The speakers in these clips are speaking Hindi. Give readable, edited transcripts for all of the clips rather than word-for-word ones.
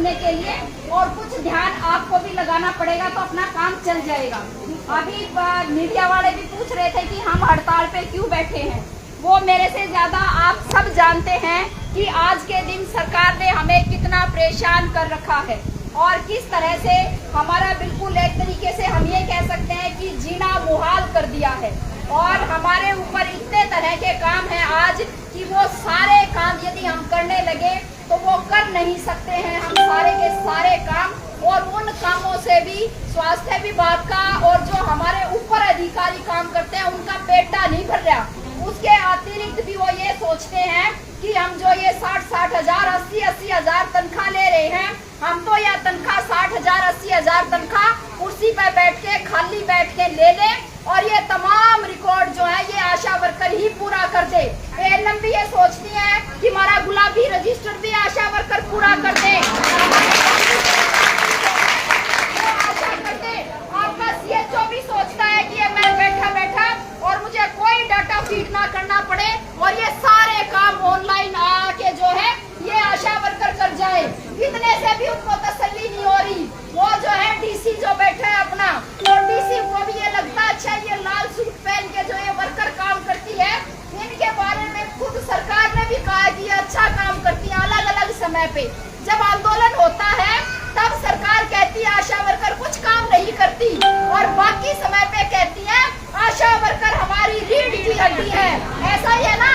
सुनने के लिए, और कुछ ध्यान आपको भी लगाना पड़ेगा तो अपना काम चल जाएगा। अभी मीडिया वाले भी पूछ रहे थे कि हम हड़ताल पे क्यों बैठे हैं। वो मेरे से ज्यादा आप सब जानते हैं कि आज के दिन सरकार ने हमें कितना परेशान कर रखा है और किस तरह से हमारा बिल्कुल एक तरीके से हम ये कह सकते हैं कि जीना मुहाल कर दिया है। और हमारे ऊपर इतने तरह के काम हैं आज कि वो सारे काम यदि हम करने लगे तो वो कर नहीं सकते हैं हम सारे के सारे काम। और उन कामों से भी स्वास्थ्य विभाग का और जो हमारे ऊपर अधिकारी काम करते हैं उनका पेटा नहीं भर रहा। उसके अतिरिक्त भी वो ये सोचते हैं कि हम जो ये 60-60 हजार 80-80 हजार तनख्वाह ले रहे हैं, हम तो यह तनख्वाह 60 हजार 80 हजार तनख्वाह कुर्सी पर बैठ के खाली बैठ के ले लें और ये तमाम रिकॉर्ड जो है ये आशा वर्कर ही पूरा कर दे। एएनएम भी ये सोचती है कि हमारा गुलाबी रजिस्टर भी आशा वर्कर पूरा कर दे। आपका सीएचओ भी सोचता है कि मैं बैठा बैठा और मुझे कोई डाटा फीड ना करना पड़े और ये सारे काम ऑनलाइन आके जो है ये आशा वर्कर कर जाए। इतने से भी उनको तसल्ली नहीं हो रही। वो जो है डीसी जो बैठा है अपना, और डीसी को भी ये लगता है अच्छा ये लाल सूट पहन के जो ये वर्कर काम करती है, इनके बारे में खुद सरकार ने भी कहा कि ये अच्छा काम करती है। अलग अलग समय पे जब आंदोलन होता है तब सरकार कहती है आशा वर्कर कुछ काम नहीं करती और बाकी समय पे कहती है आशा वर्कर हमारी रीढ़ की हड्डी है। ऐसा ही है ना?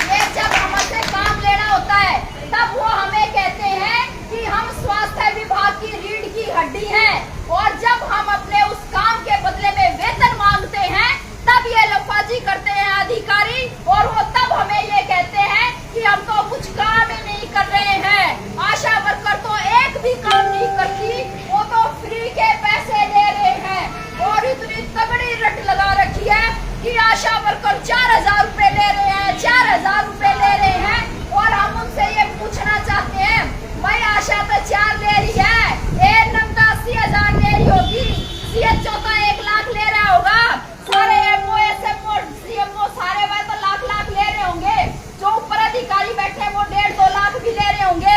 ये जब हमसे काम लेना होता है तब वो हमें कहते हैं कि हम स्वास्थ्य विभाग की रीढ़ की हड्डी हैं, और जब हम अपने उस काम के बदले में वेतन मांगते हैं तब ये लफाजी करते हैं अधिकारी, और वो तब हमें ये कहते हैं कि हम तो कुछ काम ही नहीं कर रहे हैं। आशा वर्कर तो एक भी काम नहीं करती, वो तो फ्री के पैसे ले रहे हैं। और इतनी तगड़ी रट लगा रखी है कि आशा वर्कर 4000 रुपए ले रहे हैं, 4000 रुपए ले रहे हैं। और हम उनसे ये पूछना चाहते हैं भाई आशा तो 4 ले रही है, एएनएम तो 80,000 ले रही होगी, सीएचओ तो 1 लाख ले रहा होगा, सारे एमओ एसएमओ सीएमओ सारे वह तो लाख ले रहे होंगे, जो ऊपर अधिकारी बैठे वो 1.5-2 लाख भी ले रहे होंगे,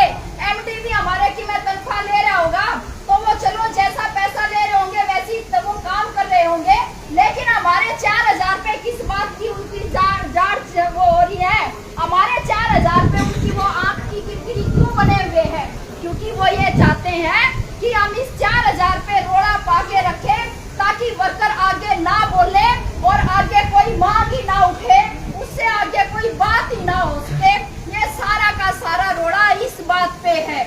एमडी भी हमारे की में तनख्वाह ले रहा होगा। तो वो चलो जैसा पैसा ले रहे होंगे वैसी तो वो काम कर रहे होंगे, लेकिन हमारे 4000 रुपए किस बात की उनकी जांच वो हो रही है? हमारे 4000 रुपए उनकी वो आंख की किरकिरी क्यों बने हुए हैं? क्योंकि वो ये चाहते हैं कि हम इस 4000 रुपए रोड़ा पाके रखें ताकि वर्कर आगे ना बोले और आगे कोई मांग ही ना उठे, उससे आगे कोई बात ही ना हो सके। ये सारा का सारा रोड़ा इस बात पे है।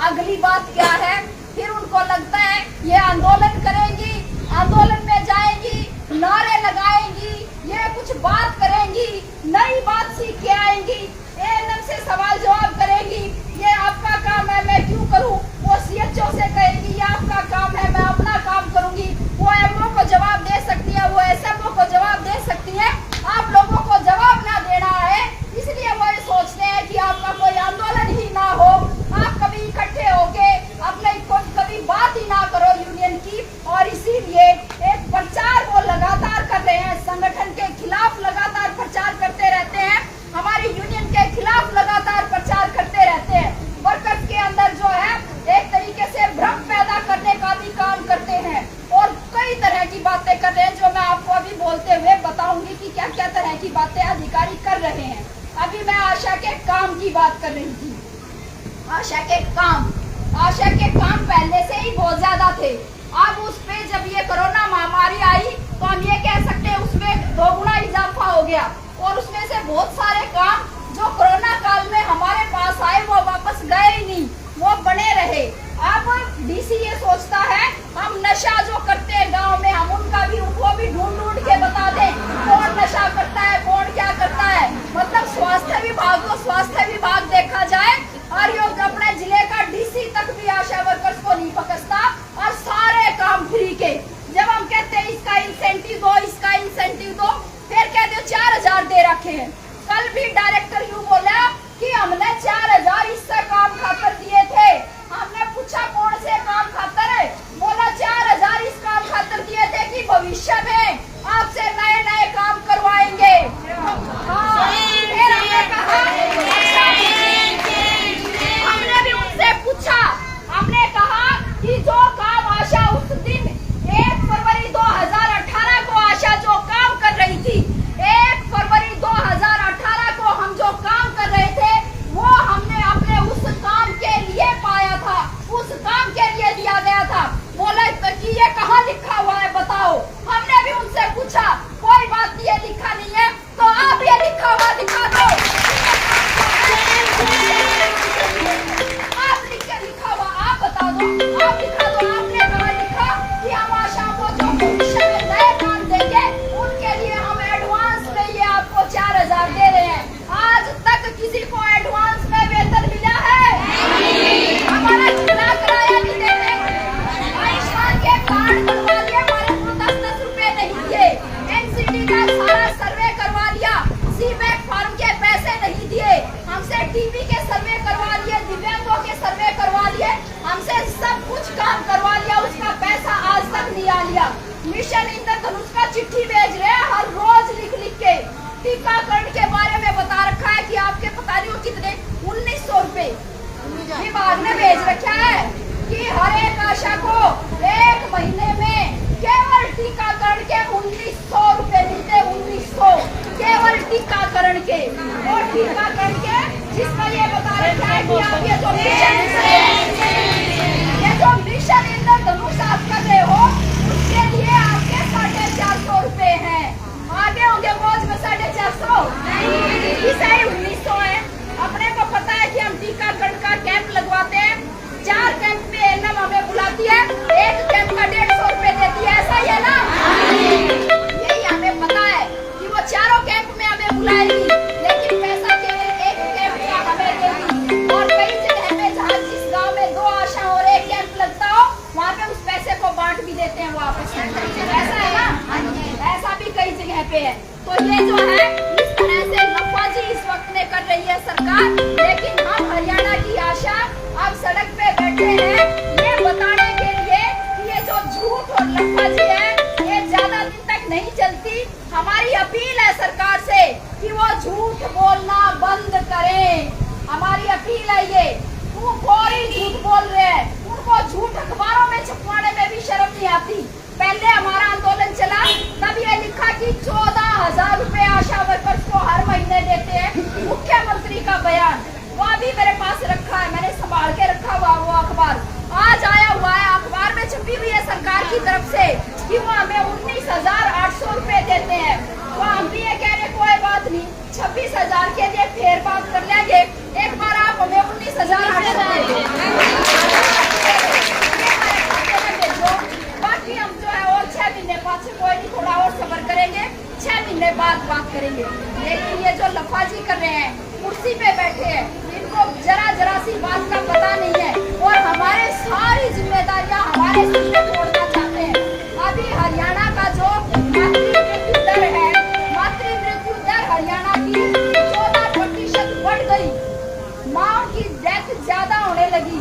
अगली बात क्या है? फिर उनको लगता है ये आंदोलन करेंगी, आंदोलन में जाएंगी, नारे लगाएंगी, ये कुछ बात करेंगी, नई बात सीख के आएंगी, एएनएम से सवाल जवाब करेंगी, ये आपका काम है मैं क्यों करूं? वो सीएचओ से कहेगी ये आपका काम है मैं अपना काम करूंगी। वो एमओ को जवाब दे सकती है, वो एसएमओ को जवाब दे सकती है। आप लोगों को जवाब ना देना है, इसलिए वो ये सोचते हैं कि आपका कोई आंदोलन ही ना हो, आप कभी इकट्ठे होके अपने कभी बात ही ना करो यूनियन की। और इसीलिए एक प्रचार वो लगातार कर रहे हैं, संगठन के खिलाफ लगातार प्रचार करते रहते हैं, हमारी यूनियन के खिलाफ लगातार प्रचार करते रहते हैं। वर्कर्स के अंदर जो है एक तरीके से भ्रम पैदा करने का भी काम करते हैं और कई तरह की बातें कर रहे हैं, जो मैं आपको अभी बोलते हुए बताऊंगी कि क्या क्या तरह की बातें अधिकारी कर रहे हैं। अभी मैं आशा के काम की बात कर रही थी। आशा के काम पहले से ही बहुत ज्यादा थे। अब उस पे जब ये कोरोना महामारी आई तो हम ये कह सकते हैं उसमें 2 गुना इजाफा हो गया, और उसमें से बहुत सारे काम जो कोरोना काल में हमारे पास आए वो वापस गए ही नहीं, वो बने रहे। अब डीसी ये सोचता है हम नशा जो करते हैं गांव में हम उनका भी उनको भी ढूंढ के बता दें कौन नशा करता है कौन क्या करता है। मतलब स्वास्थ्य विभाग को स्वास्थ्य विभाग देखा जाए और ये अपने जिले का डीसी तक भी आशा वर्कर्स को नहीं पकड़ता और सारे काम फ्री के। जब हम कहते हैं इसका इंसेंटिव दो, इसका इंसेंटिव दो, फिर कहते हो 4000 दे रखे हैं। कल भी डायरेक्टर यूं बोला कि हमने 4000 इससे काम खातर दिए थे। हमने पूछा कौन से काम खातर है? बोला 4000 इस काम खातर दिए थे कि भविष्य में आपसे नए नए काम करवाएंगे। फिर हमने कहा हमने भी उनसे पूछा टीकाकरण के, और टीकाकरण के जिसमें ये बता रखा है कि आप ये जो मिशन इंद्रधनुष आप कर रहे हो उसके लिए आपके 450 रुपए हैं। आगे होंगे मौज में 450 इस 1900 है। अपने को पता है कि हम टीकाकरण का कैंप लगवाते हैं, 4 कैंप में एनएम हमें बुलाती है, एक कैंप का 150 रुपए देती है, ऐसा ही है ना? यही हमें पता है कि वो चारों कैंप में हमें बुलाएगी, लेकिन पैसा केवल एक कैंप का हमें देगी। और कई जगह पे जहाँ जिस गाँव में 2 आशा और एक कैंप लगता हो वहाँ पे उस पैसे को बांट भी देते हैं वापस, ऐसा है ना? ऐसा भी कई जगह पे है। तो ये जो है इस तरह से नफाजी इस वक्त में कर रही है सरकार, लेकिन हम हरियाणा की आशा अब सड़क पे बैठे हैं ये बताने के लिए कि ये जो झूठ और नफाजी है ये ज्यादा दिन तक नहीं चलती। हमारी अपील है सरकार से कि वो झूठ बोलना बंद करें, हमारी अपील है ये। वो कोई झूठ बोल रहे हैं, उनको झूठ अखबारों में छपवाने में भी शर्म नहीं आती। पहले हमारा आंदोलन चला तब ये लिखा कि 14,000 रुपए आशा वर्कर्स को हर महीने देते हैं, मुख्यमंत्री का बयान वो अभी मेरे पास रखा है, मैंने संभाल के रखा हुआ वो अखबार आज आया हुआ है, अखबार में छपी हुई है सरकार की तरफ से कि वो हमें 19,800 रुपए देते हैं। तो हम भी ये कह रहे कोई बात नहीं, 26,000 के लिए फिर बात कर लेंगे, एक बार आप हमें 19,800 बाकी हम जो है और 6 महीने बाद से कोई नहीं, थोड़ा और सब्र करेंगे, 6 महीने बाद बात करेंगे। लेकिन ये जो लफाजी कर रहे हैं, कुर्सी पे बैठे हैं, इनको जरा सी बात का पता नहीं है और हमारे सारी जिम्मेदारियां हमारे सिर पे छोड़ना चाहते हैं। अभी हरियाणा का जो मातृ मृत्यु दर है, मातृ मृत्यु दर हरियाणा की 14% बढ़ गई। माँ की डेथ ज्यादा होने लगी,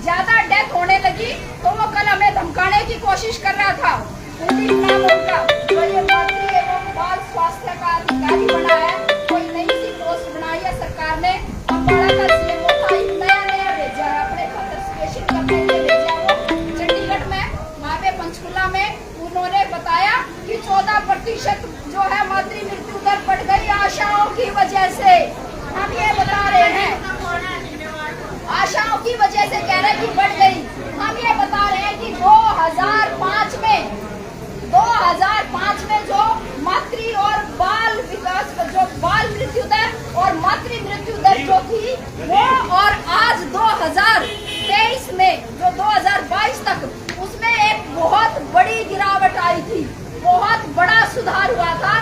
ज्यादा डेथ होने लगी, तो वो कल हमें धमकाने की कोशिश कर रहा था। कुलदीप नाम उनका, जो ये मातृ एवं बाल स्वास्थ्य का अधिकारी बना है, कोई नई सी पोस्ट बनाई है सरकार ने। अम्बाड़ा का सीएमओ था, नया भेजा है, अपने खातर स्पेशल करने के लिए भेजा वो चंडीगढ़ में, वहाँ पे पंचकुला में उन्होंने बताया कि 14% जो है मातृ मृत्यु दर बढ़ गई आशाओं की वजह से। हम ये बता रहे हैं आशाओं की वजह से कह रहे हैं कि बढ़ गई। हम ये बता रहे हैं कि 2005 में जो मातृ और बाल विकास जो बाल मृत्यु दर और मातृ मृत्यु दर जो थी वो, और आज 2023 में जो 2022 तक, उसमें एक बहुत बड़ी गिरावट आई थी, बहुत बड़ा सुधार हुआ था।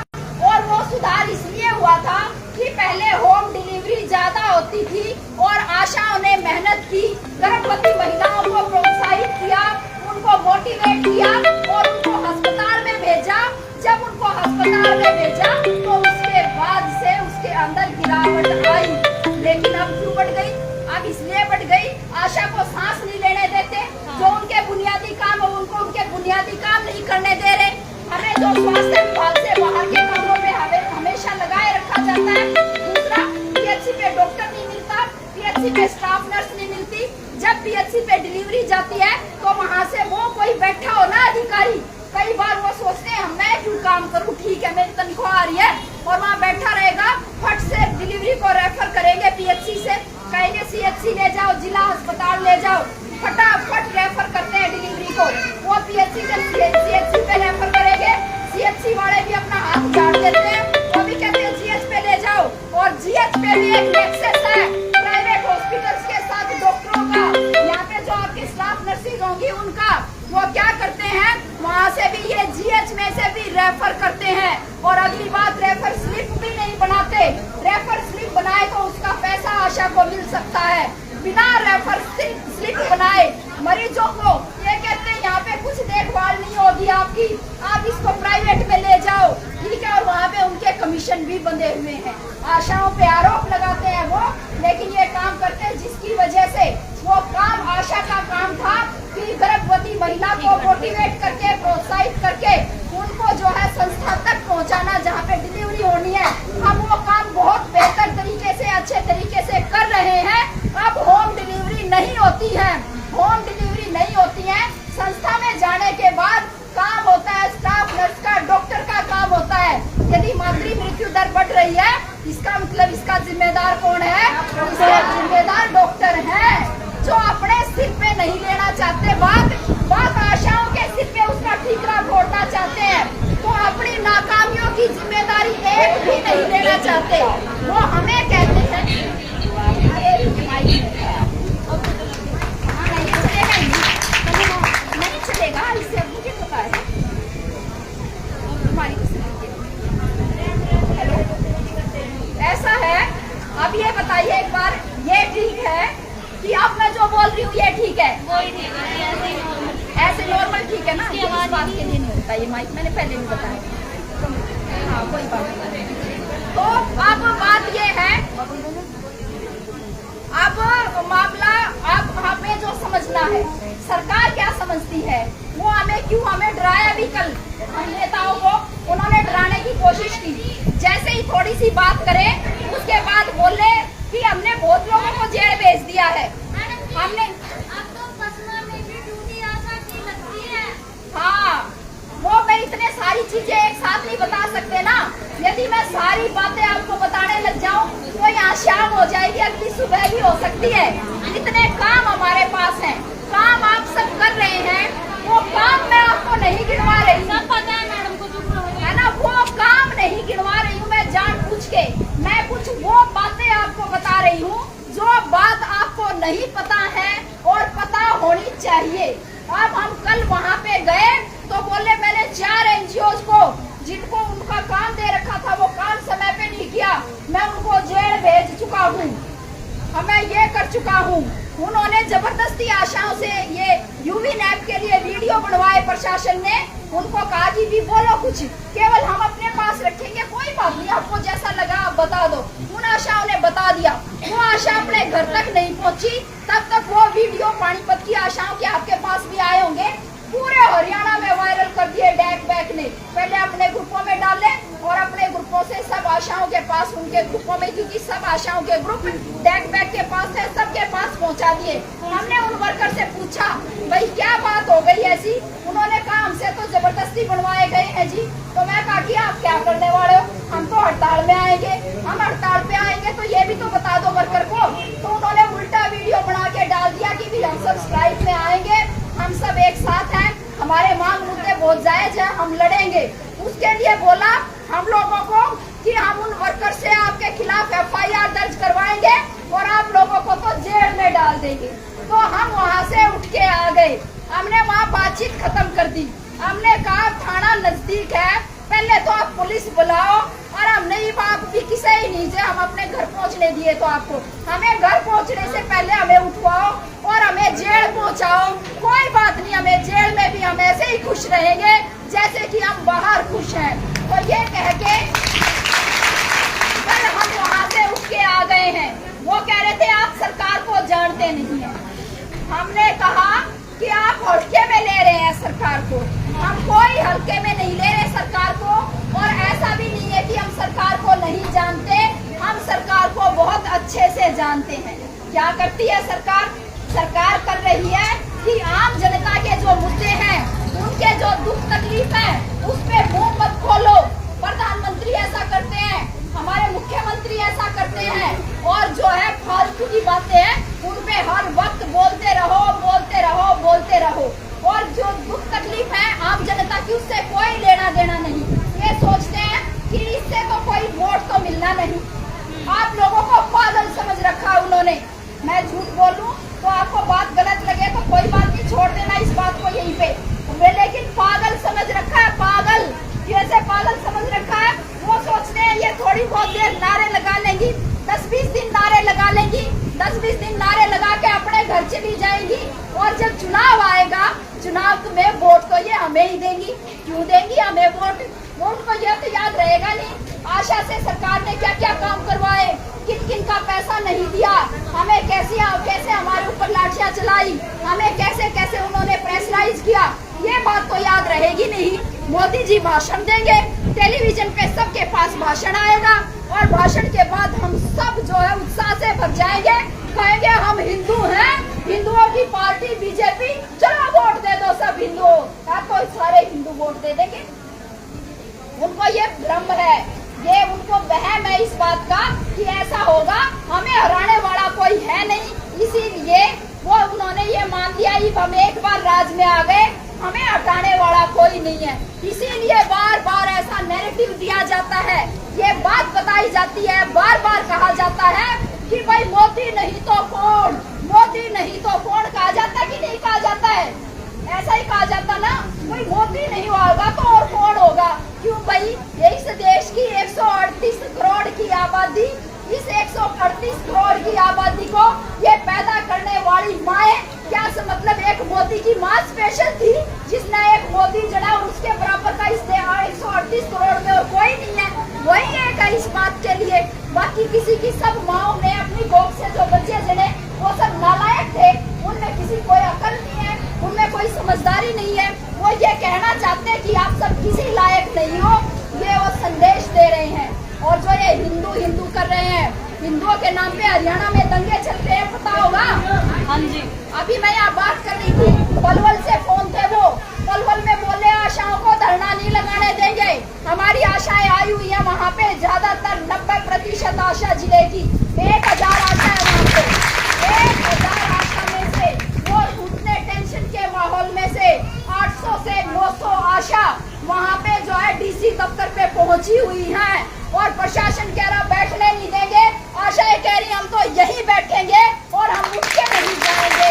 और वो सुधार इसलिए हुआ था कि पहले होम डिलीवरी ज्यादा होती थी और आशाओं ने मेहनत की, गर्भवती महिलाओं को प्रोत्साहित किया, उनको मोटिवेट किया और उनको अस्पताल में भेजा। जब उनको अस्पताल में भेजा तो उसके बाद से उसके अंदर गिरावट आई। लेकिन अब क्यों बढ़ गई? अब इसलिए बढ़ गई, आशा को सांस नहीं लेने देते, जो उनके बुनियादी काम है उनको उनके बुनियादी काम नहीं करने दे रहे। हमें जो स्वास्थ्य विभाग से बाहर के कामों में हमेशा लगाए रखा जाता है। दूसरा, पीएचसी पे डॉक्टर नहीं मिलता, पीएचसी पे स्टाफ नर्स नहीं मिलती। जब पीएचसी पे डिलीवरी जाती है तो वहाँ से वो कोई बैठा हो ना अधिकारी, कई बार वो सोचते हैं मैं क्यों काम करूँ, ठीक है मेरी तनख्वाह आ रही है, और वहाँ बैठा रहेगा, फट से डिलीवरी को रेफर करेंगे पीएचसी से, कहेंगे सीएचसी ले जाओ, जिला अस्पताल ले जाओ, फटाफट रेफर करते हैं डिलीवरी को। वो पीएचसी से सीएचसी पे रेफर करेंगे, सीएचसी वाले भी अपना हाथ झाड़ देते हैं, वो भी कहते हैं जीएच पे ले जाओ। और जीएच पे भी एक नेक्सस है प्राइवेट हॉस्पिटल्स के साथ डॉक्टरों का, यहाँ पे जो आपकी स्टाफ नर्सिंग होंगी उनका, वो क्या करते हैं, वहाँ से भी ये जीएच में से भी रेफर करते हैं। और अगली बात, रेफर स्लिप भी नहीं बनाते, रेफर स्लिप बनाए तो उसका पैसा आशा को मिल सकता है। बिना रेफर स्लिप बनाए मरीजों को ये कहते हैं यहाँ पे कुछ देखभाल नहीं होगी आपकी, आप इसको प्राइवेट में ले जाओ, ठीक है, और वहाँ पे उनके कमीशन भी बंधे हुए हैं। आशाओं पे आरोप लगाते हैं वो, लेकिन ये काम करते हैं जिसकी वजह से वो काम आशा का काम था कि गर्भवती महिला को मोटिवेट करके, प्रोत्साहित करके उनको जो है संस्था तक पहुँचाना जहाँ पे डिलीवरी होनी है। हम वो काम बहुत बेहतर तरीके से, अच्छे तरीके से कर रहे हैं। अब होम डिलीवरी नहीं होती है, होम डिलीवरी नहीं होती है, संस्था में जाने के बाद काम होता है स्टाफ नर्स का, डॉक्टर का काम होता है। यदि मातृ मृत्यु दर बढ़ रही है इसका जिम्मेदार कौन है? इसका जिम्मेदार डॉक्टर हैं, जो अपने सिर पे नहीं लेना चाहते बात आशाओं के सिर पे उसका ठीकरा फोड़ना चाहते हैं। तो अपनी नाकामियों की जिम्मेदारी एक भी नहीं लेना चाहते। वो हमें कहते हैं नहीं चलेगा, इससे मुझे पता है। हेलो, ऐसा है। अब ये बताइए एक बार, ये ठीक है कि अब मैं जो बोल रही हूँ ये ठीक है? ऐसे नॉर्मल ठीक है ना? इस बात के लिए नहीं होता ये माइक, मैंने पहले भी बताया। हाँ, कोई बात नहीं। तो अब बात ये है, अब मामला अब हमें जो समझना है, सरकार क्या समझती है, वो हमें डराया भी। कल हम नेताओं को उन्होंने डराने की कोशिश की। जैसे ही थोड़ी सी बात करें उसके बाद बोले कि हमने बहुत लोगों को जेल भेज दिया है। हमने हाँ, वो मैं इतने सारी चीजें एक साथ नहीं बता सकते ना। यदि मैं सारी बातें आपको बताने लग जाऊं तो यहाँ शाम हो जाएगी, अगली सुबह भी हो सकती है। इतने काम हमारे पास हैं, काम आप सब कर रहे हैं। वो काम मैं आपको नहीं गिनवा रही हूँ, पता है मैडम को, है ना? वो काम नहीं गिनवा रही हूँ मैं जानबूझ के। मैं कुछ वो बातें आपको बता रही हूँ जो बात आपको नहीं पता है और पता होनी चाहिए। अब हम कल वहाँ पे गए तो बोले मैंने 4 NGOs को, जिनको उनका काम दे रखा था वो काम समय पे नहीं किया, मैं उनको जेल भेज चुका हूँ, मैं ये कर चुका हूँ। उन्होंने जबरदस्ती आशाओं से ये यूवी नैप के लिए वीडियो बनवाए, प्रशासन ने उनको कहा कि भी बोलो कुछ, केवल हम अपने पास रखेंगे, कोई बात नहीं, आपको जैसा लगा आप बता दो। उन आशाओं ने बता दिया। वो आशा अपने घर तक नहीं पहुंची, तब तक वो वीडियो पानीपत की आशाओं के आपके पास भी आए होंगे, पूरे हरियाणा में वायरल कर दिए डैक बैक ने। पहले अपने ग्रुपों में डाले और अपने ग्रुपों से सब आशाओं के पास, उनके ग्रुपों में, क्योंकि सब आशाओं के ग्रुप डैक बैक के पास है, सबके पास पहुंचा दिए। हमने उन वर्कर से पूछा भाई क्या बात हो गई ऐसी? उन्होंने कहा हमसे तो जबरदस्ती बनवाए गए हैं जी। तो मैं कहा कि आप क्या करने वाले हो? हम तो हड़ताल में आएंगे। हम हड़ताल पे आएंगे तो ये भी तो बता दो वर्कर को। तो उन्होंने उल्टा वीडियो बना के डाल दिया कि भी हम सब स्ट्राइक में आएंगे, हम सब एक साथ हैं, हमारे मांग मुद्दे बहुत जायज है, हम लड़ेंगे। उसके लिए बोला हम लोगों को कि हम उन वर्कर से आपके खिलाफ FIR दर्ज करवाएंगे और आप लोगों को तो जेल में डाल देंगे। तो हम वहाँ से उठ के आ गए, हमने वहाँ बातचीत खत्म कर दी। हमने कहा थाना नजदीक है, पहले तो आप पुलिस बुलाओ, और हमने ये बात भी किसे ही नहीं, हम अपने घर पहुँचने दिए तो आपको, हमें घर पहुँचने से पहले हमें उठवाओ और हमें जेल पहुँचाओ। कोई बात नहीं, हमें जेल में भी हम ऐसे ही खुश रहेंगे जैसे कि हम बाहर खुश हैं। तो ये कह के कल हम वहाँ से उठ के आ गए हैं। वो कह रहे थे आप सरकार को जानते नहीं है। हमने कहा कि आप हल्के में ले रहे हैं सरकार को। हम कोई हल्के में नहीं ले रहे सरकार को, और ऐसा भी नहीं है कि हम सरकार को नहीं जानते, हम सरकार को बहुत अच्छे से जानते हैं। क्या करती है सरकार? सरकार कर रही है कि आम जनता के जो मुद्दे हैं, उनके जो दुख तकलीफ है, उस पे मुंह मत खोलो। प्रधानमंत्री ऐसा करते हैं, हमारे मुख्यमंत्री ऐसा करते हैं, और जो है फालतू की बातें हैं उन पे हर वक्त बोलते रहो, बोलते रहो, बोलते रहो। और जो दुख तकलीफ है आम जनता की, उससे कोई लेना देना नहीं। ये सोचते हैं कि इससे तो कोई वोट तो मिलना नहीं। आप लोगों को पागल समझ रखा उन्होंने। मैं झूठ बोलूं तो आपको बात गलत लगे तो कोई बात नहीं, छोड़ देना इस बात को यहीं पे। लेकिन पागल समझ रखा है, पागल जैसे पागल समझ रखा है। वो सोचते हैं ये थोड़ी बहुत देर नारे लगा लेंगी, 10-20 दिन नारे लगा लेंगी, 10-20 दिन नारे लगा के अपने घर चली जाएंगी, और जब चुनाव आएगा, चुनाव में वोट तो ये हमें ही देंगी। क्यों देंगी हमें वोट? वोट को ये तो याद रहेगा नहीं आशा से सरकार ने क्या क्या काम करवाए, किन किन का पैसा नहीं दिया, हमें कैसे हमारे ऊपर लाठियां चलाई, हमें कैसे कैसे उन्होंने प्रेशराइज किया, ये बात तो याद रहेगी नहीं। मोदी जी भाषण देंगे, टेलीविजन पे सबके पास भाषण आएगा, और भाषण के बाद हम सब जो है उत्साह से भर जाएंगे, कहेंगे हम हिंदू हैं, हिंदुओं की पार्टी बीजेपी, चलो वोट दे दो सब हिंदुओं। आपको सारे हिंदू वोट दे देंगे। उनको ये भ्रम है, ये उनको वहम है इस बात का कि ऐसा होगा, हमें हराने वाला कोई है नहीं, इसीलिए वो उन्होंने ये मान लिया कि हम एक बार राज में आ गए, हमें हटाने वाला कोई नहीं है। इसीलिए बार बार ऐसा नैरेटिव दिया जाता है, ये बात बताई जाती है, बार बार कहा जाता है कि भाई मोदी नहीं तो कौन, मोदी नहीं तो कौन कहा जाता कि नहीं कहा जाता है? ऐसा ही कहा जाता ना, कोई मोदी नहीं होगा तो और कौन होगा? क्यों भाई, इस देश की 138 करोड़ की आबादी, इस 138 करोड़ की आबादी को ये पैदा करने वाली माए, क्या मतलब एक मोदी की माँ स्पेशल थी जिसने एक मोदी जड़ा, उसके बराबर का इस 138 करोड़ में और कोई नहीं है, वही एक है इस बात के लिए। बाकी किसी की सब माओ ने अपनी गोद से जो बच्चे जड़े वो सब नालायक थे, उनमें किसी कोई अकल नहीं है, उनमें कोई समझदारी नहीं है, वो ये कहना चाहते हैं कि आप सब किसी लायक नहीं हो, ये वो संदेश दे रहे हैं। और जो ये हिंदू हिंदू कर रहे हैं, हिंदुओं के नाम पे हरियाणा में दंगे चलते हैं, पता होगा? हाँ जी। अभी मैं यहाँ बात कर रही थी, पलवल से फोन थे, वो पलवल में बोले आशाओं को धरना नहीं लगाने देंगे। हमारी आशाएं आई हुई है वहाँ पे, ज्यादातर 90% आशा जिले की, 1000 आशा है वहाँ पे, 1000 आशा में से वो उतने टेंशन के माहौल में से 800 से 900 आशा वहाँ पे जो है डीसी दफ्तर पे पहुंची हुई हैं, और प्रशासन कह रहा बैठने नहीं देंगे, आशाएं कह रही हम तो यहीं बैठेंगे और हम उठ के नहीं जाएंगे।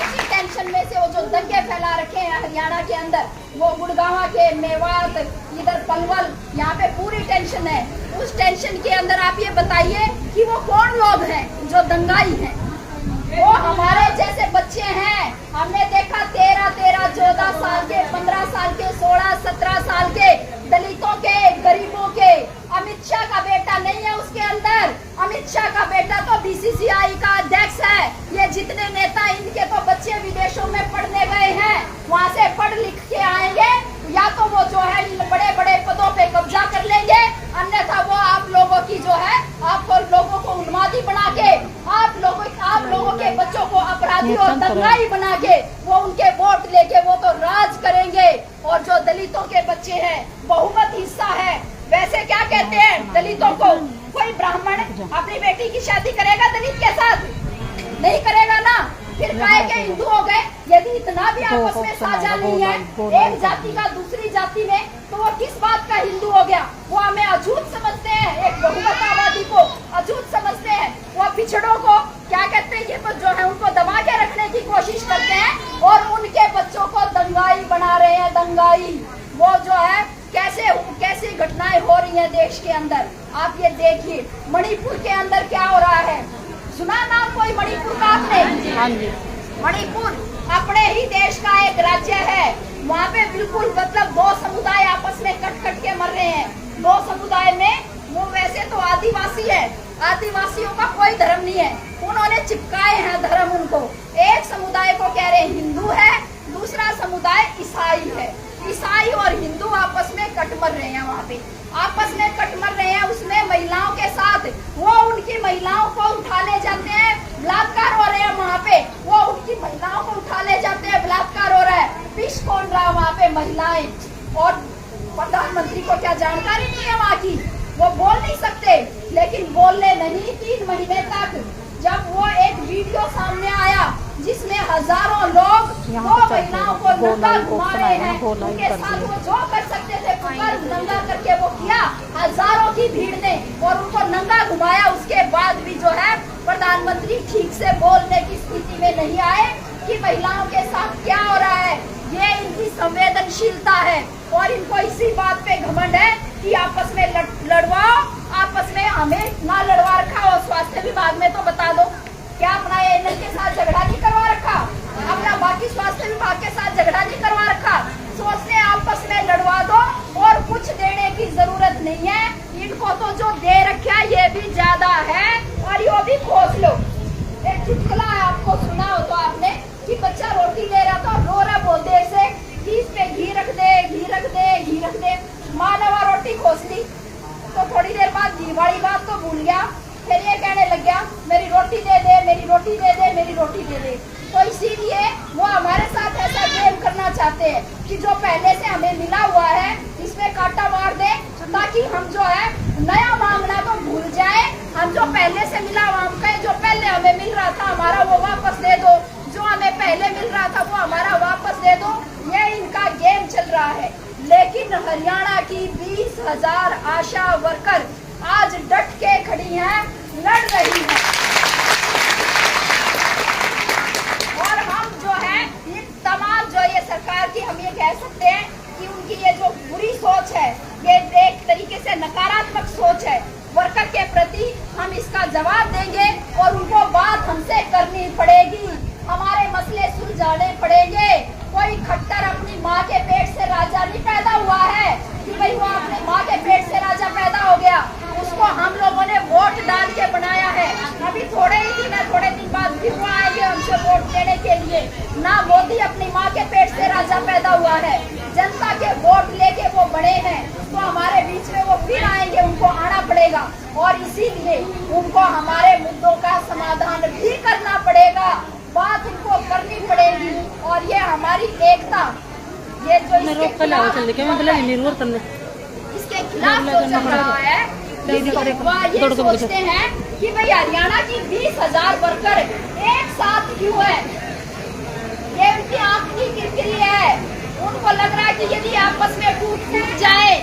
इसी टेंशन में से वो जो दंगे फैला रखे हैं हरियाणा के अंदर, वो गुड़गांव के मेवात, इधर पलवल, यहाँ पे पूरी टेंशन है। उस टेंशन के अंदर आप ये बताइए कि वो कौन लोग हैं जो दंगाई हैं? वो हमारे जैसे बच्चे हैं, हमने देखा 13, 14 साल के, 15 साल के, 16, 17 साल के, दलितों के, गरीबों के। अमित शाह का बेटा नहीं है उसके अंदर, अमित शाह का बेटा तो बीसीसीआई का अध्यक्ष है। ये जितने नेता, इनके तो बच्चे विदेशों में पढ़ने गए हैं, वहाँ से पढ़ लिख के आएंगे, या तो वो जो है बड़े बड़े पदों पे कब्जा कर लेंगे, अन्यथा वो आप लोगों की जो है, आपको लोगों को उन्मादी बना के, आप लोगों के बच्चों को अपराधी और दंगाई बना के वो उनके वोट लेके वो तो राज करेंगे। और जो दलितों के बच्चे हैं, बहुमत हिस्सा है, वैसे क्या कहते हैं दलितों को? कोई ब्राह्मण अपनी बेटी की शादी करेगा दलित के साथ? नहीं करेगा ना। फिर काहे के हिंदू हो गए? यदि इतना भी आपस में साझा नहीं है एक जाति का दूसरी जाति में, तो वो किस बात का हिंदू हो गया? वो हमें अछूत समझते हैं, एक बहुमत आबादी को अछूत समझते हैं, वो पिछड़ों को क्या कहते हैं, ये तो जो है उनको दबा के रखने की कोशिश करते हैं और उनके बच्चों को दंगाई बना रहे हैं, दंगाई। वो जो है कैसी घटनाएं हो रही हैं देश के अंदर, आप ये देखिए। मणिपुर के अंदर क्या हो रहा है, सुना नाम कोई मणिपुर का आपने? हाँ जी। मणिपुर अपने ही देश का एक राज्य है, वहाँ पे बिल्कुल मतलब 2 समुदाय आपस में कट के मर रहे हैं। 2 समुदाय में वो वैसे तो आदिवासी है, आदिवासियों का कोई धर्म नहीं है, उन्होंने चिपकाए हैं धर्म उनको। एक समुदाय को कह रहे हैं हिंदू है, दूसरा समुदाय ईसाई है। ईसाई और हिंदू आपस में कट मर रहे हैं, वहाँ पे आपस में कट मर रहे हैं। उसमें महिलाओं के साथ वो उनकी महिलाओं को उठा ले जाते हैं, बलात्कार हो रहे हैं वहाँ पे, वो उनकी महिलाओं को उठा ले जाते हैं, बलात्कार हो रहा है, पिस कौन रहा है वहाँ पे? महिलाएं। और प्रधानमंत्री को क्या जानकारी नहीं है वहाँ की? वो बोल नहीं सकते, लेकिन बोलने नहीं 3 महीने तक जब वो एक वीडियो सामने आया जिसमें हजारों लोग 2 महिलाओं को नंगा घुमा रहे हैं, उनके साथ वो जो कर सकते थे पुकार नंगा करके वो किया, हजारों की भीड़ ने, और उनको नंगा घुमाया। उसके बाद भी जो है प्रधानमंत्री ठीक से बोलने की स्थिति में नहीं आए कि महिलाओं के साथ क्या हो रहा है। ये इनकी संवेदनशीलता है और इनको इसी बात पे घमंड है कि आपस में लड़वाओ, आपस में हमें ना लड़वा रखा हो। स्वास्थ्य विभाग में तो बता दो, क्या अपना एएनएम के साथ झगड़ा नहीं करवा रखा, अपना बाकी स्वास्थ्य विभाग के साथ झगड़ा नहीं करवा रखा, सोचते आपस में लड़वा दो और कुछ देने की जरूरत नहीं है। इनको तो जो दे रखा है ये भी ज्यादा है और ये भी खोज लो। एक चुटकुला है, आपको सुना हो तो आपने, कि बच्चा रोटी ले रहा था, रो रहा बहुत देर से कि इस पे घी रख दे, घी रख दे, घी रख दे। माँ ने वहाँ रोटी खोस ली तो थोड़ी देर बाद घी वाली बात तो भूल गया, फिर ये कहने लग गया मेरी रोटी दे दे, मेरी रोटी दे दे, मेरी रोटी दे दे। तो इसीलिए वो हमारे साथ ऐसा गेम करना चाहते हैं कि जो पहले से हमें मिला हुआ है इसमें कांटा मार दे, ताकि हम जो है नया मांगना तो भूल जाए। जाए, हम जो पहले से मिला वो हम कहें जो पहले हमें मिल रहा था हमारा वो वापस दे दो, जो हमें पहले मिल रहा था वो हमारा वापस दे दो। ये इनका गेम चल रहा है। लेकिन हरियाणा की 20,000 आशा वर्कर आज डट के खड़ी हैं, लड़ रही हैं। और हम जो है ये तमाम जो ये सरकार की हम ये कह सकते हैं कि उनकी ये जो बुरी सोच है, ये एक तरीके से नकारात्मक सोच है वर्कर के प्रति, हम इसका जवाब देंगे और उनको बात हमसे करनी पड़ेगी, हमारे मसले सुलझाने पड़ेंगे। कोई खट्टर अपनी माँ के पेट से राजा नहीं पैदा हुआ है कि भाई वो अपनी माँ के पेट से राजा पैदा हो गया, उसको हम लोगों ने वोट डाल के बनाया है। अभी थोड़े दिन बाद फिर वो आएंगे हमसे वोट देने के लिए। ना मोदी अपनी माँ के पेट से राजा पैदा हुआ है, जनता के वोट लेके वो बड़े हैं, तो हमारे बीच में वो फिर आएंगे, उनको आना पड़ेगा और इसीलिए उनको हमारे मुद्दों का समाधान भी करना पड़ेगा, बात उनको करनी पड़ेगी। और ये हमारी एकता, ये जो इसके खिलाफ जो चल रहा है, ये सोचते हैं कि भाई हरियाणा की 20,000 वर्कर एक साथ क्यों है, ये उनकी आंख की किरकिरी है। उनको लग रहा है कि यदि आपस में टूट जाए,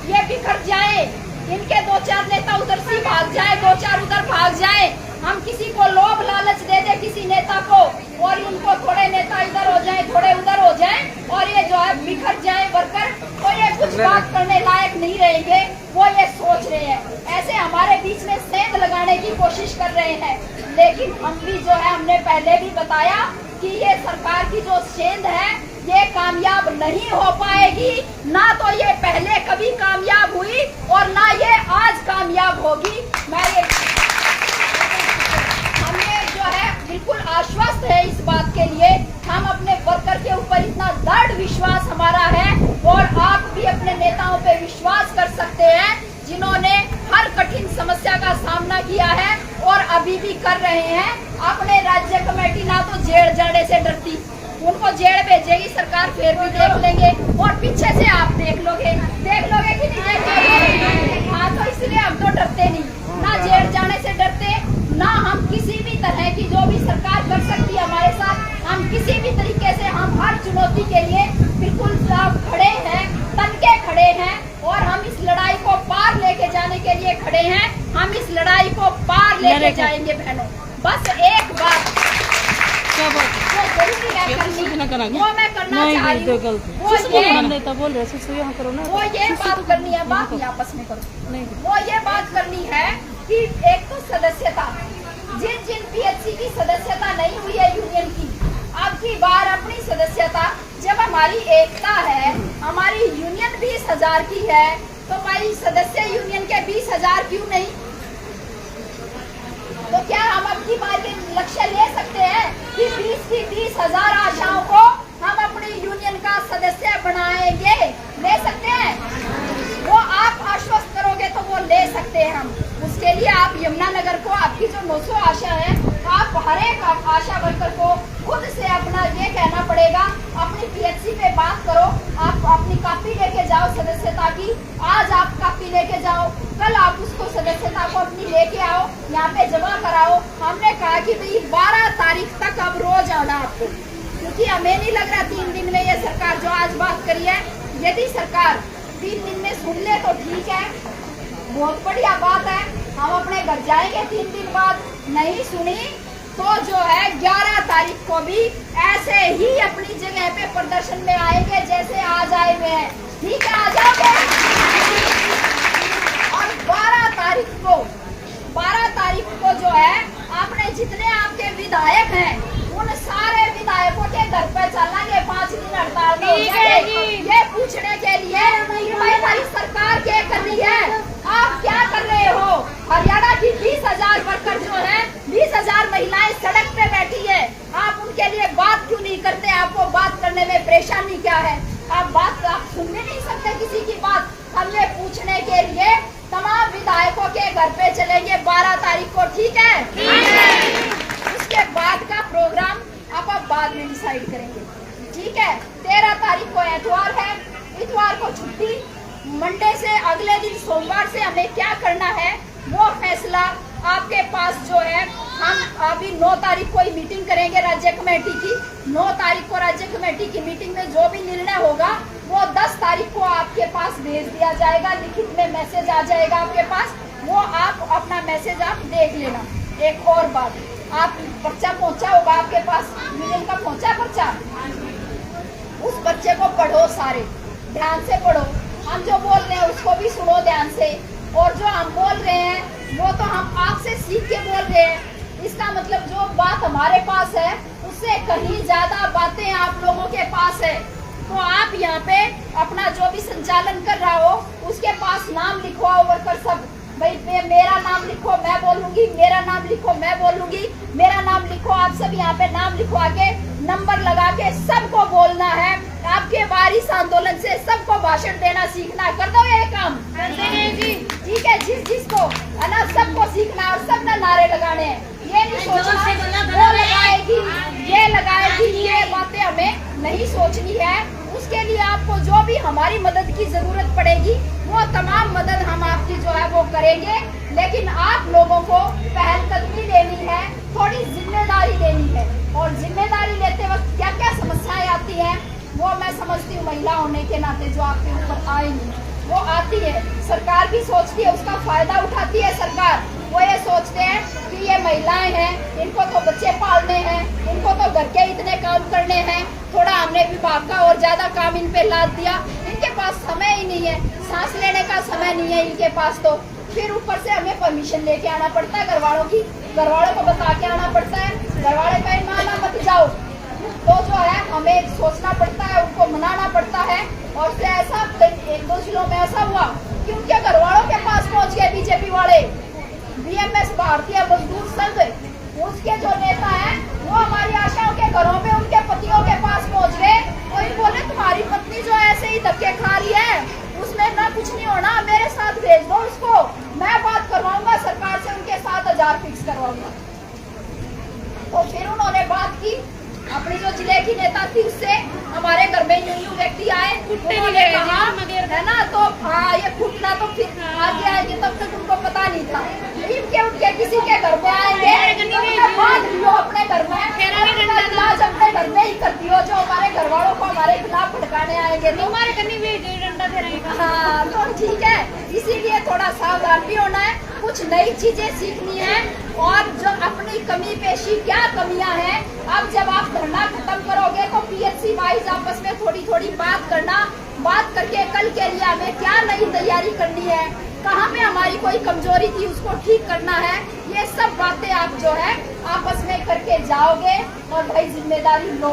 ये बिखर जाए, इनके 2-4 नेता उधर से भाग जाए, 2-4 उधर भाग जाए, हम किसी को लोभ लालच दे दे किसी नेता को और उनको थोड़े नेता इधर हो जाए, थोड़े उधर हो जाए और ये जो है बिखर जाए वर्कर, तो ये कुछ बात करने लायक नहीं रहेंगे, वो ये सोच रहे हैं। ऐसे हमारे बीच में सेंध लगाने की कोशिश कर रहे हैं। लेकिन हम भी जो है, हमने पहले भी बताया कि ये सरकार की जो सेंध है ये कामयाब नहीं हो पाएगी, ना तो ये पहले कभी कामयाब हुई और ना ये आज कामयाब होगी। मैं ये हमें जो है बिल्कुल आश्वस्त है इस बात के लिए, हम अपने वर्कर के ऊपर इतना दृढ़ विश्वास हमारा है और आप भी अपने नेताओं पे विश्वास कर सकते हैं जिन्होंने हर कठिन समस्या का सामना किया है और अभी भी कर रहे हैं। अपने राज्य कमेटी ना तो जेल जाने से डरती, उनको जेल भेजेगी सरकार, फिर भी देख लेंगे और पीछे से आप देख लोगे कि नहीं देख। हाँ, तो इसलिए हम तो डरते नहीं, ना जेल जाने से डरते, ना हम किसी भी तरह की जो भी सरकार कर सकती है हमारे साथ, हम किसी भी तरीके से हम हर चुनौती के लिए बिल्कुल खड़े हैं, तन के खड़े हैं और हम इस लड़ाई को पार लेके जाने के लिए खड़े हैं। हम इस लड़ाई को पार लेके जाएंगे बहनों। बस एक बात जो जरूरी है करनी, वो मैं करना चाह रही हूँ, वो ये बात करनी है, बात नहीं आपस में करो, वो ये बात करनी है कि एक तो सदस्यता, जिन पीएचसी की सदस्यता नहीं हुई है यूनियन की, अब की बार अपनी सदस्यता, जब हमारी एकता है, हमारी यूनियन 20,000 की है, तो भाई सदस्य यूनियन के 20,000 क्यों नहीं? तो क्या हम अब की बार के लक्ष्य ले सकते हैं कि 20,000 आशाओं को हम अपनी यूनियन का सदस्य बनाएंगे? ले सकते हैं? वो आप आश्वस्त करोगे तो वो ले सकते हैं हम। उसके लिए आप यमुनानगर को, आपकी जो 900 आशा है, आप हर एक आशा वर्कर को खुद से अपना ये कहना पड़ेगा, अपनी पीएचसी पे बात करो, आप अपनी कॉपी लेके जाओ सदस्यता की, आज आप कॉपी लेके जाओ, कल आप उसको सदस्यता को अपनी लेके आओ, यहाँ पे जमा कराओ। हमने कहा कि भाई 12 तारीख तक अब रोज आना आपको, क्योंकि हमें नहीं लग रहा 3 दिन में ये सरकार जो आज बात करी है, यदि सरकार 3 दिन में सुन ले तो ठीक है, बहुत बढ़िया बात है, हम अपने घर जाएंगे 3 दिन बाद। नहीं सुनी तो जो है 11 तारीख को भी ऐसे ही अपनी जगह पे प्रदर्शन में आएंगे जैसे आज आए हुए हैं, ठीक है? आ जाओगे? और 12 तारीख को जो है आपने जितने आपके विधायक हैं उन सारे विधायकों के घर पे चलेंगे, 5 दिन हड़ताल में ये पूछने के लिए कि भाई हमारी सरकार क्या कर रही है, आप क्या कर रहे हो? हरियाणा की 20,000 वर्कर जो है, 20,000 महिलाएं सड़क पे बैठी है, आप उनके लिए बात क्यों नहीं करते? आपको बात करने में परेशानी क्या है? आप सुनने नहीं सकते किसी की बात? हम ये पूछने के लिए तमाम विधायकों के घर पे चलेंगे 12 तारीख को, ठीक है? उसके बाद का प्रोग्राम आप बाद में डिसाइड करेंगे, ठीक है? 13 तारीख को एतवार है, इतवार को छुट्टी, मंडे से अगले दिन सोमवार से हमें क्या करना है वो फैसला आपके पास जो है, हम अभी 9 तारीख को ही मीटिंग करेंगे राज्य कमेटी की। 9 तारीख को राज्य कमेटी की मीटिंग में जो भी निर्णय होगा वो 10 तारीख को आपके पास भेज दिया जाएगा, लिखित में मैसेज आ जाएगा आपके पास, वो आप अपना मैसेज आप देख लेना। एक और बात, आप पर्चा पहुंचा होगा आपके पास, यूनियन का पहुंचा पर्चा, उस पर्चे को पढ़ो, सारे ध्यान से पढ़ो। हम जो बोल रहे हैं उसको भी सुनो ध्यान से, और जो हम बोल रहे हैं वो तो हम आपसे सीख के बोल रहे हैं। इसका मतलब जो बात हमारे पास है उससे कहीं ज्यादा बातें आप लोगों के पास है। तो आप यहाँ पे अपना जो भी संचालन कर रहा हो उसके पास नाम लिखवाओ वर्कर सब, भाई मेरा नाम लिखो मैं बोलूंगी, मेरा नाम लिखो मैं बोलूंगी, मेरा नाम लिखो, आप सब यहाँ पे नाम लिखवा के नंबर लगा के सबको बोलना है। आपके बारिश आंदोलन से सबको भाषण देना सीखना, कर दो ये काम जी, ठीक है, जिसको है ना सबको सीखना और सब ना नारे लगाने हैं। ये नहीं सोचना वो लगाएगी ये लगाएगी, ये बातें हमें नहीं सोचनी है। उसके लिए आपको जो भी हमारी मदद की जरूरत पड़ेगी वो तमाम मदद हम आपकी जो है वो करेंगे, लेकिन आप लोगों को पहलकदमी लेनी है, थोड़ी जिम्मेदारी लेनी है। और जिम्मेदारी लेते वक्त क्या क्या समस्याएं आती हैं वो मैं समझती हूँ, महिला होने के नाते जो आपके ऊपर आएंगी वो आती है। सरकार भी सोचती है, उसका फायदा उठाती है सरकार। वो ये सोचते हैं कि ये महिलाएं हैं, इनको तो बच्चे पालने हैं, इनको तो घर के इतने काम करने हैं, थोड़ा हमने विभाग का और ज्यादा काम इन पे लाद दिया, इनके पास समय ही नहीं है, सांस लेने का समय नहीं है इनके पास। तो फिर ऊपर से हमें परमिशन लेके आना पड़ता है घर वालों की, घर वालों को बता के आना पड़ता है, घर वाले कहें माना मत जाओ, तो जो है हमें सोचना पड़ता है, उनको मनाना पड़ता है। और फिर ऐसा 1-2 जिलों में ऐसा हुआ कि उनके घर वालों के पास पहुंच गए बीजेपी वाले, बीएमएस भारतीय मजदूर संघ, उसके जो नेता हैं वो हमारी आशाओं के घरों पे उनके पतियों के पास पहुंच गए। कोई बोले तुम्हारी पत्नी जो ऐसे ही धक्के खा रही है, उसमें ना कुछ नहीं होना, मेरे साथ भेज दो उसको, मैं बात करवाऊंगा सरकार से, उनके 7,000 फिक्स करवाऊंगा। तो फिर उन्होंने बात की, अपनी जो जिले की नेता थी उससे, हमारे घर में यूं व्यक्ति आए, उन्होंने कहा है ना, तो हाँ ये फूटना तो फिर आगे आएंगे, तब तक उनको पता नहीं था। इनके उठ के किसी के घर में आएंगे तो बात लियो अपने घर में, इलाज अपने घर में ही करती हो, जो हमारे घर वालों को हमारे खिलाफ भड़काने आएंगे तो हमारे कहीं भी डंडा दे रहे। हाँ तो ठीक है, इसीलिए थोड़ा सावधान भी होना है, कुछ नई चीजें सीखनी है, और जो अपनी कमी पेशी क्या कमियां हैं, अब जब आप धरना खत्म करोगे तो पीएचसी वाइज आपस में थोड़ी थोड़ी बात करना, बात करके कल के लिए हमें क्या नई तैयारी करनी है, कहाँ पे हमारी कोई कमजोरी थी उसको ठीक करना है, ये सब बातें आप जो है आपस में करके जाओगे। और भाई जिम्मेदारी लो,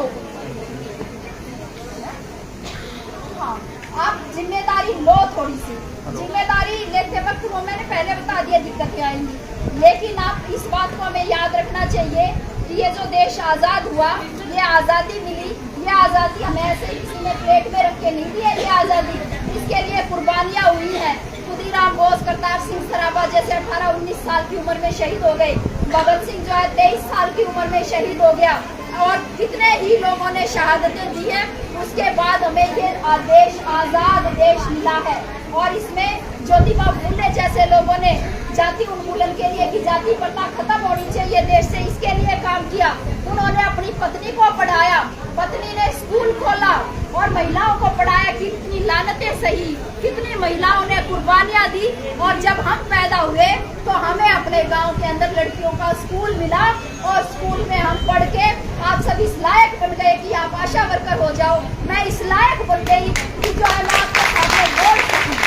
हाँ आप जिम्मेदारी लो, थोड़ी सी जिम्मेदारी लेते वक्त वो मैंने पहले बता दिया दिक्कतें आएंगी, लेकिन आप इस बात को हमें याद रखना चाहिए कि ये जो देश आजाद हुआ, ये आजादी मिली, ये आजादी हमें ऐसे किसी ने प्लेट में रख के नहीं दी है, ये आजादी इसके लिए कुर्बानियां हुई हैं। खुदीराम बोस, करतार सिंह सराभा जैसे 18-19 साल की उम्र में शहीद हो गए, भगत सिंह जो है 23 साल की उम्र में शहीद हो गया, और कितने ही लोगों ने शहादतें दी है। उसके बाद हमें ये देश आजाद देश मिला है, और इसमें ज्योतिबा फुले जैसे लोगों ने जाति उन्मूलन के लिए कि जाति प्रथा खत्म होनी चाहिए देश से, इसके लिए काम किया। उन्होंने अपनी पत्नी को पढ़ाया, पत्नी ने स्कूल खोला और महिलाओं को पढ़ाया, कितनी लानतें सही, कितनी महिलाओं ने कुर्बानियां दी। और जब हम पैदा हुए तो हमें अपने गांव के अंदर लड़कियों का स्कूल मिला, और स्कूल में हम पढ़ के आप सब इस लायक बन गए कि आप आशा वर्कर हो जाओ। मैं इस लायक बन गई कि जो है मैं आपके सामने बोल सकूं,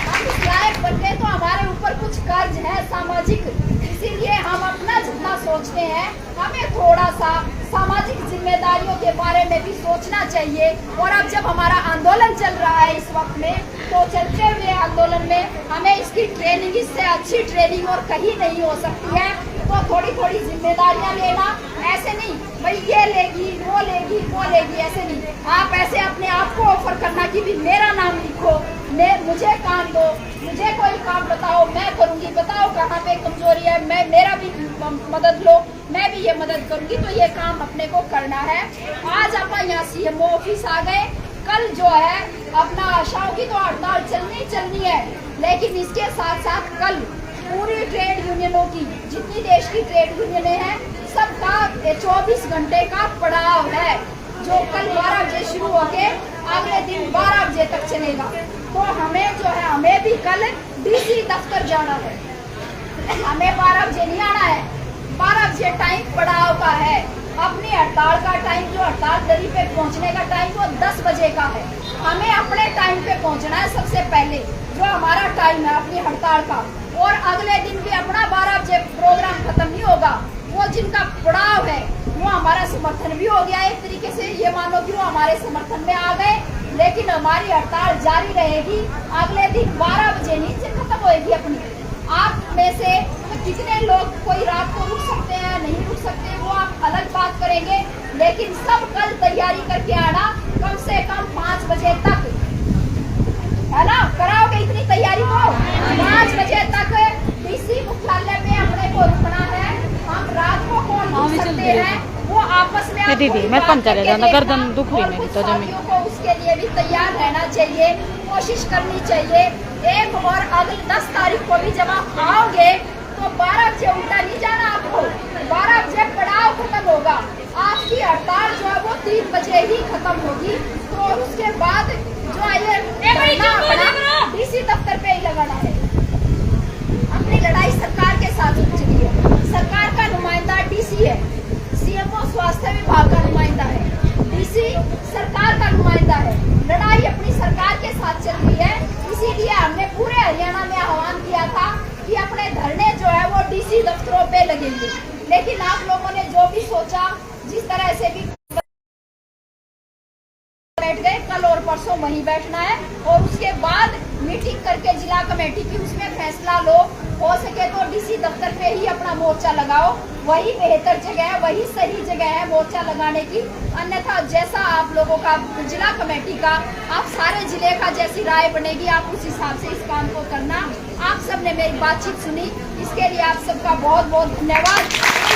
हम इस लायक बन गए तो हमारे ऊपर कुछ कर्ज है सामाजिक, इसीलिए हम अपना जितना सोचते हैं हमें थोड़ा सा सामाजिक जिम्मेदारियों के बारे में भी सोचना चाहिए। और अब जब हमारा आंदोलन चल रहा है इस वक्त में, तो चलते हुए आंदोलन में हमें इसकी ट्रेनिंग, इससे अच्छी ट्रेनिंग और कहीं नहीं हो सकती है। तो थोड़ी थोड़ी जिम्मेदारियां लेना, ऐसे नहीं भाई ये लेगी वो लेगी वो लेगी, ऐसे नहीं, आप ऐसे अपने आप को ऑफर करना कि भी मेरा नाम लिखो, मुझे काम दो, मुझे कोई काम बताओ, मैं करूंगी, बताओ कहाँ पे कमजोरी है, मेरा भी मदद लो, मैं भी ये मदद करूंगी। तो ये काम अपने को करना है। आज आप यहाँ सीएमओ ऑफिस आ गए, कल जो है अपना आशाओं की तो हड़ताल चलनी है, लेकिन इसके साथ साथ कल पूरी ट्रेड यूनियनों की, जितनी देश की ट्रेड यूनियनें हैं, सबका 24 घंटे का पड़ाव है, जो कल 12 बजे शुरू होके अगले दिन 12 बजे तक चलेगा। तो हमें जो है, हमें भी कल डीसी दफ्तर जाना है। हमें 12 बजे नहीं आना है, 12 बजे टाइम पड़ाव का है। अपनी हड़ताल का टाइम, जो हड़ताल दरी पे पहुंचने का टाइम, वो 10 बजे का है। हमें अपने टाइम पे पहुंचना है सबसे पहले, जो हमारा टाइम है अपनी हड़ताल का। और अगले दिन भी अपना 12 बजे प्रोग्राम खत्म नहीं होगा। वो जिनका पड़ाव है वो हमारा समर्थन भी हो गया एक तरीके से, ये मानो कि वो हमारे समर्थन में आ गए, लेकिन हमारी हड़ताल जारी रहेगी। अगले दिन 12 बजे नीचे खत्म होगी अपनी। आप में से कितने लोग कोई रात को रुक सकते हैं, नहीं रुक सकते, वो आप अलग बात करेंगे, लेकिन सब कल तैयारी करके आना, कम से कम 5 बजे तक, है ना? कराओगे इतनी तैयारी को? 5 बजे तक डीसी मुख्यालय में अपने को रुकना है। हम रात को कौन रुक सकते हैं, वो आपस में दीदी मैं पंचर जाना गर्दन दुख रही मेरी तो जमीन को उसके लिए भी तैयार रहना चाहिए, कोशिश करनी चाहिए। एक और अगली 10 तारीख को भी जब आप आओगे तो 12 बजे उल्टा नहीं जाना आपको, 12 बजे पड़ाव खत्म होगा। आपकी हड़ताल जो है वो 3 बजे ही खत्म होगी। तो उसके बाद जो ये डीसी दफ्तर पे ही लगाना है। अपनी लड़ाई सरकार के साथ चली है। सरकार का नुमाइंदा डीसी है, सीएमओ स्वास्थ्य विभाग का नुमाइंदा है, डीसी सरकार का नुमाइंदा है। लड़ाई अपनी सरकार के साथ चल रही है। इसीलिए हमने पूरे हरियाणा में आह्वान किया था कि अपने धरने जो है वो डीसी दफ्तरों पे लगेंगे, लेकिन आप लोगों ने जो भी सोचा, जिस तरह से भी बैठ गए, कल और परसों वहीं बैठना है। और उसके बाद मीटिंग करके जिला कमेटी की उसमें फैसला लो। हो सके तो डीसी दफ्तर पे ही अपना मोर्चा लगाओ, वही बेहतर जगह है, वही सही जगह है मोर्चा लगाने की। अन्यथा जैसा आप लोगों का जिला कमेटी का, आप सारे जिले का जैसी राय बनेगी, आप उस हिसाब से इस काम को करना। आप सबने मेरी बातचीत सुनी, इसके लिए आप सबका बहुत बहुत धन्यवाद।